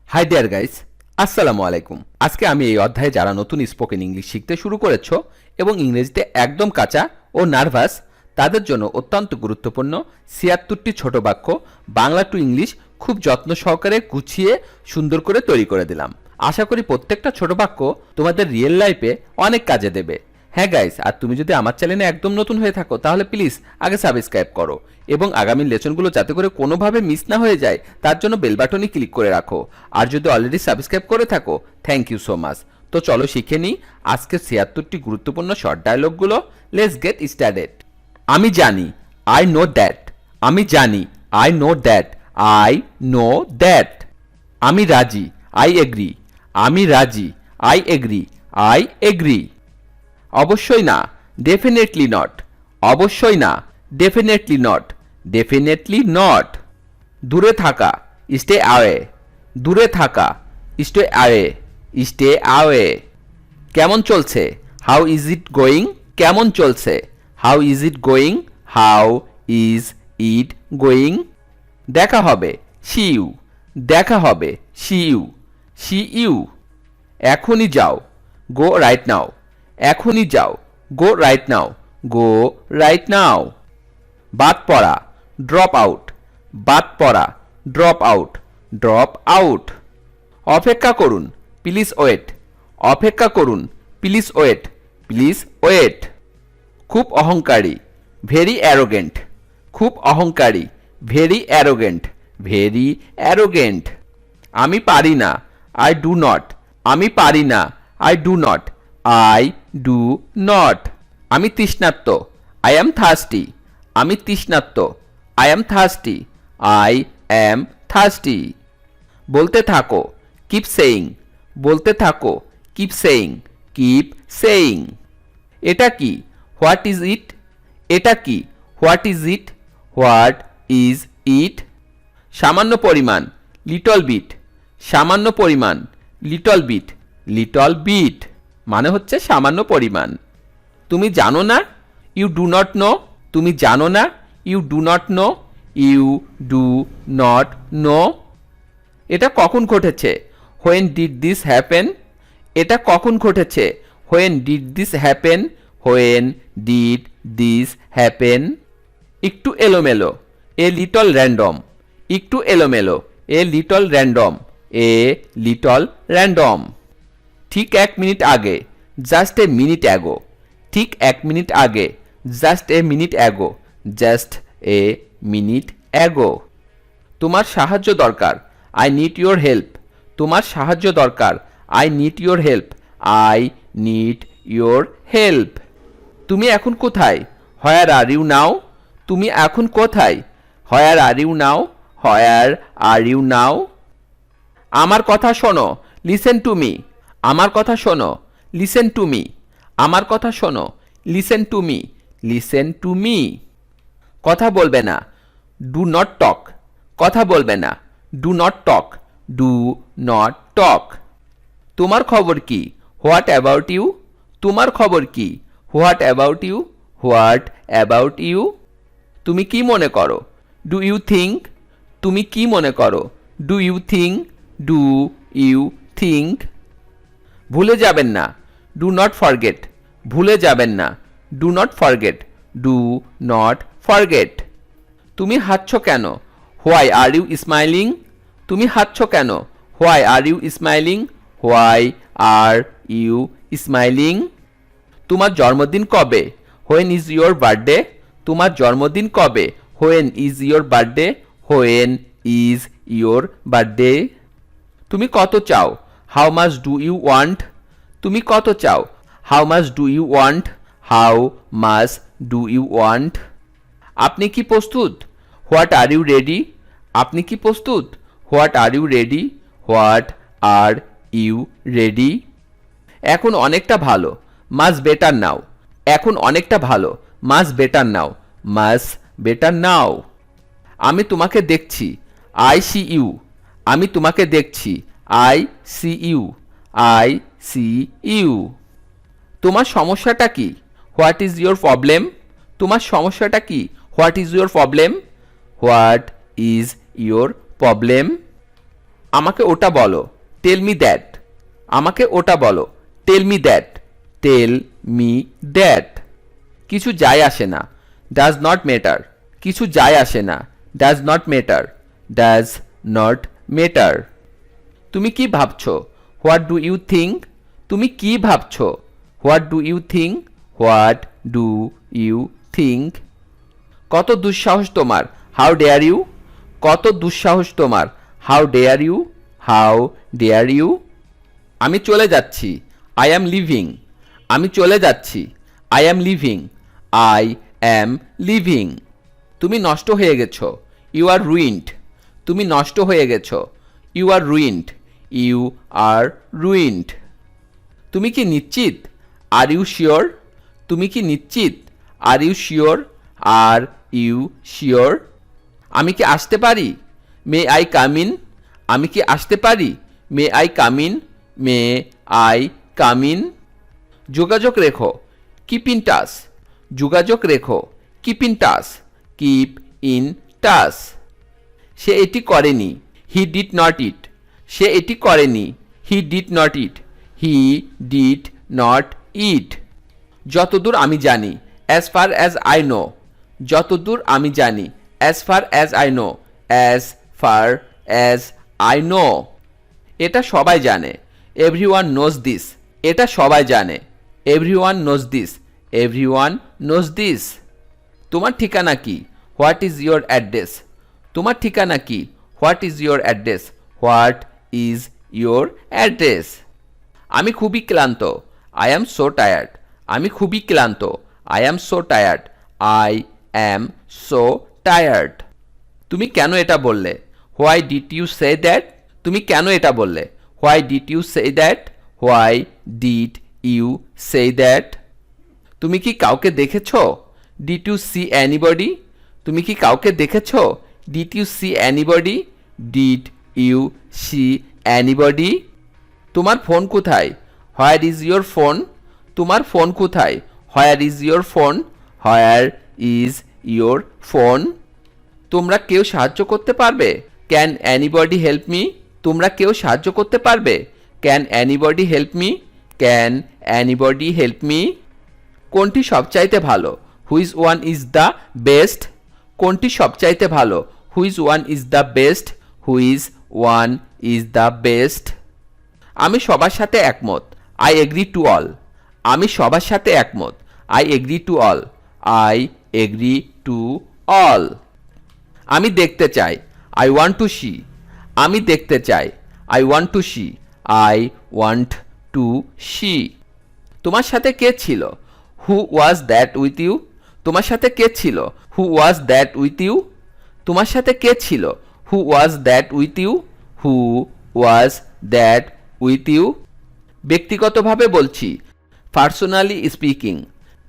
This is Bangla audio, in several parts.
হাই ডিয়ার গাইস, আসসালামু আলাইকুম। আজকে আমি এই অধ্যায়ে যারা নতুন স্পোকেন ইংলিশ শিখতে শুরু করেছো এবং ইংরেজিতে একদম কাঁচা ও নার্ভাস তাদের জন্য অত্যন্ত গুরুত্বপূর্ণ ৭৬টি ছোট বাক্য বাংলা টু ইংলিশ খুব যত্ন সহকারে গুছিয়ে সুন্দর করে তৈরি করে দিলাম। আশা করি প্রত্যেকটা ছোট বাক্য তোমাদের রিয়েল লাইফে অনেক কাজে দেবে। হ্যাঁ গাইস, আর তুমি যদি আমার চ্যানেলে একদম নতুন হয়ে থাকো তাহলে প্লিজ আগে সাবস্ক্রাইব করো এবং আগামী লেসনগুলো যাতে করে কোনোভাবে মিস না হয়ে যায় তার জন্য বেল বাটনে ক্লিক করে রাখো। আর যদি অলরেডি সাবস্ক্রাইব করে থাকো থ্যাংক ইউ সো মাচ। তো চলো শিখে নিই আজকের ৭৬টি গুরুত্বপূর্ণ শর্ট ডায়লগগুলো। Let's get started. আমি জানি, আই নো দ্যাট। আমি জানি, I know that. I know that. আমি রাজি, আই এগ্রি। আমি রাজি, আই এগ্রি। I agree. অবশ্যই না, ডেফিনেটলি নট। অবশ্যই না, ডেফিনেটলি নট। Definitely not. দূরে থাকা, স্টে অ্যাওয়ে। দূরে থাকা, স্টে অ্যাওয়ে। Stay away. কেমন চলছে, হাউ ইজ ইট গোয়িং। কেমন চলছে, how is it going. How is it going. দেখা হবে, সি ইউ। দেখা হবে, সি ইউ। C you. এখনই যাও, গো রাইট নাও। এখনই যাও, গো রাইট নাও। গো রাইট নাও। বাদ পড়া, ড্রপ আউট। বাদ পড়া, ড্রপ আউট। Drop out. অপেক্ষা করুন, প্লিজ ওয়েট। অপেক্ষা করুন, প্লিজ ওয়েট। Please wait. খুব অহংকারী, ভেরি অ্যারোগেন্ট। খুব অহংকারী, ভেরি অ্যারোগেন্ট। Very arrogant. আমি পারি না, আই ডু নট। আমি পারি না, I do not. I do not. আমি তৃষ্ণার্ত, আই অ্যাম থার্স্টি। আমি তৃষ্ণার্ত, I am thirsty. I am thirsty. বলতে থাকো, কিপ সেইং। বলতে থাকো, কিপ সেইং। Keep saying. এটা কি, হোয়াট ইজ ইট। এটা কি, what is it. What is it. সামান্য পরিমাণ, লিটল বিট। সামান্য পরিমাণ, লিটল বিট। লিটল বিট মানে হচ্ছে সামান্য পরিমাণ। তুমি জানো না, ইউ ডু নট নো। তুমি জানো না, you do not know. You do not know. এটা কখন ঘটেছে, হোয়েন ডিড দিস হ্যাপেন। এটা কখন ঘটেছে, when did this happen. When did this happen. একটু এলোমেলো, এ লিটল র্যান্ডম। একটু এলোমেলো, a little random. A little random. ঠিক ১ মিনিট আগে, জাস্ট এ মিনিট অ্যাগো। ঠিক ১ মিনিট আগে, just a minute ago. Just a minute ago. তোমার সাহায্য দরকার, আই নিড ইয়োর হেল্প। তোমার সাহায্য দরকার, I need your help. I need your help. তুমি এখন কোথায়, হোয়ার আর ইউ নাও। তুমি এখন কোথায়, হোয়ার are you now. Where are you নাও। আমার কথা শোনো, লিসেন টু মি। আমার কথা শোনো, লিসেন টু মি। আমার কথা শোনো, listen to me. Listen to me. কথা বলবে না, ডু নট টক। কথা বলবে না, do not talk. Do not talk. তোমার খবর কি, হোয়াট অ্যাবাউট ইউ। তোমার খবর কি, what about you. What about you. তুমি কি মনে করো, ডু ইউ থিঙ্ক। তুমি কি মনে করো, do you think. Do you think. ভুলে যাবেন না, ডু নট ফরগেট। ভুলে যাবেন না, do not forget. Do not forget. তুমি হাসছ কেন, হোয়াই আর ইউ স্মাইলিং। তুমি হাসছ কেন, why are you smiling. Why are you smiling. তোমার জন্মদিন কবে, হোয়েন ইজ ইয়োর বার্থডে। তোমার জন্মদিন কবে, when is your birthday. When is your birthday. তুমি কত চাও, how much do you want. তুমি কত চাও, how much do you want. How much do you want. আপনি কি প্রস্তুত, হোয়াট আর ইউ রেডি। আপনি কি প্রস্তুত, what are you ready. What are you ready. এখন অনেকটা ভালো, মাচ বেটার নাও। এখন অনেকটা ভালো, much better now. Much better now. আমি তোমাকে দেখছি, আই সি ইউ। আমি তোমাকে দেখছি, I see you. I see you. তোমার সমস্যাটা কি, হোয়াট ইজ ইয়োর প্রবলেম। তোমার সমস্যাটা কি, what is your problem. What is your problem. আমাকে ওটা বলো, টেল মি দ্যাট। আমাকে ওটা বলো, tell me that. Tell me that. কিছু যায় আসে না, ডাজ নট ম্যাটার। কিছু যায় আসে না, does not matter. Does not matter. তুমি কি ভাবছো, হোয়াট ডু ইউ থিঙ্ক। তুমি কি ভাবছো, what do you think. What do you think. কত দুঃসাহস তোমার, হাউ ডেয়ার ইউ। কত দুঃসাহস তোমার, how dare you. How dare you. আমি চলে যাচ্ছি, আই অ্যাম লিভিং। আমি চলে যাচ্ছি, I am leaving. I am leaving. তুমি নষ্ট হয়ে গেছো, ইউ আর রুইন্ড। তুমি নষ্ট হয়ে গেছো, you are ruined. You are ruined. তুমি কি নিশ্চিত, আর ইউ শিওর। তুমি কি নিশ্চিত, are you sure. Are you sure. আমি কি আসতে পারি, মে আই কাম ইন। আমি কি আসতে পারি, may I come in. May I come in. যোগাযোগ রেখো, কিপ ইন টাচ। যোগাযোগ রেখো, keep in touch. Keep in touch. সে এটি করেনি, হি ডিড নট ইট। সে এটি করেনি, he did not it. He did not it. যতদূর আমি জানি, as far as I know. যতদূর আমি জানি, as far as I know. As far as I know. এটা সবাই জানে, এভরিওয়ান নোজ দিস। এটা সবাই জানে, everyone knows this. Everyone knows this. তোমার ঠিকানা কি, হোয়াট ইজ ইয়োর অ্যাড্রেস। তোমার ঠিকানা কি, what is your address. What is your address. আমি খুবই ক্লান্ত, আই অ্যাম সো টায়ার্ড। আমি খুবই ক্লান্ত, I am so tired. I am so tired. তুমি কেন এটা বললে, why did you say that. তুমি কেন এটা বললে, why did you say that. Why did you say that. তুমি কি কাউকে দেখেছো, ডিড ইউ সি অ্যানিবডি। তুমি কি কাউকে দেখেছো, did you see anybody. Did you see anybody. তোমার ফোন কোথায়, হোয়ার ইজ ইয়োর ফোন। তোমার ফোন কোথায়, where is your phone. Where is your phone. তোমরা কেউ সাহায্য করতে পারবে, ক্যান অ্যানিবডি হেল্প মি। তোমরা কেউ সাহায্য করতে পারবে, can anybody help me. Can anybody help me. কোনটি সবচাইতে ভালো, which one is the best. কোনটি সবচাইতে ভালো, which one is the best. Which one is the best. আমি সবার সাথে একমত, আই এগ্রি টু অল। আমি সবার সাথে একমত, I agree to all. I agree to all. আমি দেখতে চাই, আই ওয়ান্ট টু সি। আমি দেখতে চাই, I want to see. I want to see. তোমার সাথে কে ছিল, who was that with you. তোমার সাথে কে ছিল, who was that with you. তোমার সাথে কে ছিল, who was that with you. Who was that with you. ব্যক্তিগতভাবে বলছি, পার্সোনালি স্পিকিং।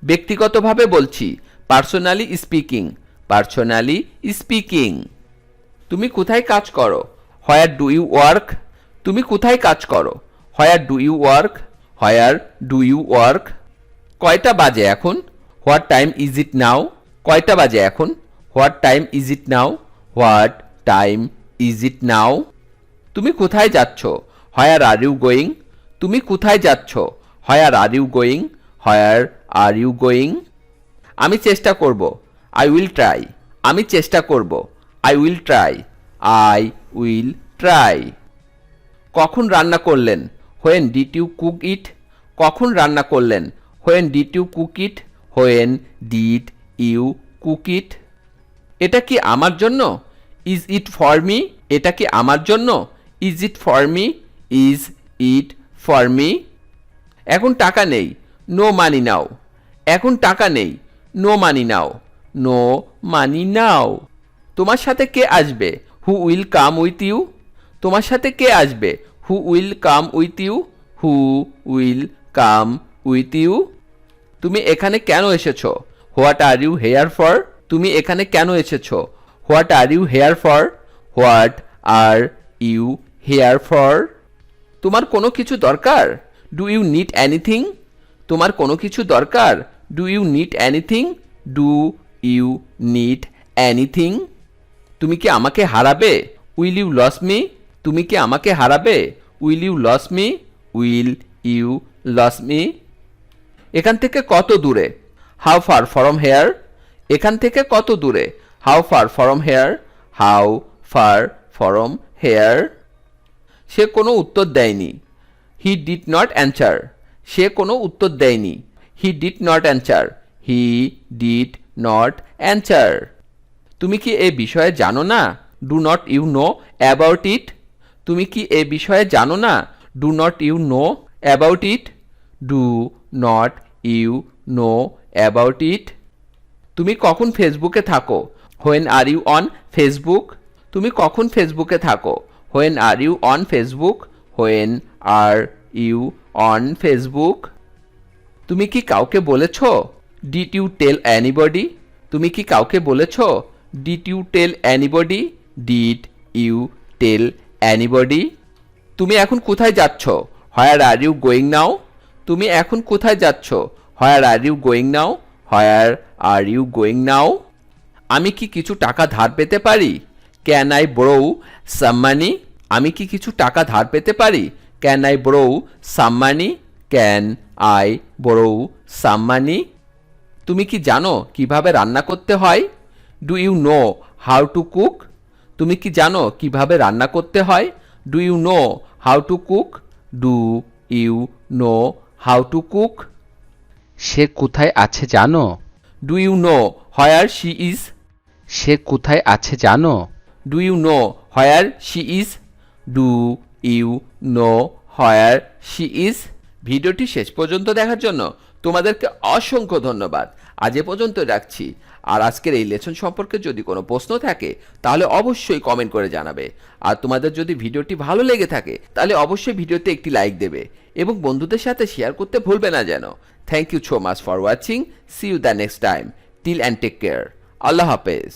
ব্যক্তিগতভাবে বলছি, পার্সোনালি স্পিকিং। Personally speaking. তুমি কোথায় কাজ করো, হোয়ার ডু ইউ ওয়ার্ক। তুমি কোথায় কাজ করো, where do you work. Where do you work. কয়টা বাজে এখন, what time is it now. কয়টা বাজে এখন, what time is it now. What time is it now. তুমি কোথায় যাচ্ছ, হোয়ার আর ইউ গোয়িং। তুমি কোথায় যাচ্ছ, where are you going. Where are you going. আমি চেষ্টা করব, আই উইল ট্রাই। আমি চেষ্টা করব, I will try. I will try. কখন রান্না করলেন, when did you cook it. কখন রান্না করলেন, when did you cook it. When did you cook it. এটা কি আমার জন্য, ইজ ইট ফর মি। এটা কি আমার জন্য, is it for me. Is it for me. এখন টাকা নেই, নো মানি নাও। এখন টাকা নেই, নো মানি নাও। নো মানি নাও। তোমার সাথে কে আসবে, who will come with you. তোমার সাথে কে আসবে, who will come with you. Who will come with you. তুমি এখানে কেন এসেছো, what are you here for. তুমি এখানে কেন এসেছো, what are you here for. What are you here for. তোমার কোনো কিছু দরকার, ডু ইউ নিড এনিথিং। তোমার কোনো কিছু দরকার, do you need anything. Do you need anything. তুমি কি আমাকে হারাবে, উইল ইউ লস মি। তুমি কি আমাকে হারাবে? Will you lose me? Will you lose me? এখান থেকে কত দূরে? How far from here? এখান থেকে কত দূরে? How far from here? How far from here? সে কোনো উত্তর দেয়নি। He did not answer. সে কোনো উত্তর দেয়নি। He did not answer. He did not answer. তুমি কি এ বিষয়ে জানো না? Do not you know about it? তুমি কি এ বিষয়ে জানো না? Do not you know about it? Do not you know about it? তুমি কখন ফেসবুকে থাকো? When are you on Facebook? তুমি কখন ফেসবুকে থাকো? When are you on Facebook? When are you on Facebook? তুমি কি কাউকে বলেছ? Did you tell anybody? তুমি কি কাউকে বলেছ? Did you tell anybody? Did you tell anybody? তুমি এখন কোথায় যাচ্ছ? Where are you going now? তুমি এখন কোথায় যাচ্ছ? Where are you going now? Where are you going now? আমি কি কিছু টাকা ধার পেতে পারি? Can I borrow some money? আমি কি কিছু টাকা ধার পেতে পারি? Can I borrow some money? Can I borrow some money? তুমি কি জানো কিভাবে রান্না করতে হয়? Do you know how to cook? তুমি কি জানো কিভাবে রান্না করতে হয়? Do you know how to cook? Do you know how to cook? সে কোথায় আছে জানো? Do you know where she is? সে কোথায় আছে জানো? Do you know where she is? Do you know where she is? ভিডিওটি শেষ পর্যন্ত দেখার জন্য তোমাদেরকে অসংখ্য ধন্যবাদ। আজ এ পর্যন্ত রাখছি। আর আজকের এই লেসন সম্পর্কে যদি কোনো প্রশ্ন থাকে তাহলে অবশ্যই কমেন্ট করে জানাবে। আর তোমাদের যদি ভিডিওটি ভালো লেগে থাকে তাহলে অবশ্যই ভিডিওতে একটি লাইক দেবে এবং বন্ধুদের সাথে শেয়ার করতে ভুলবে না যেন। Thank you so much for watching. See you the next time. Till and take care. আল্লাহ হাফেজ।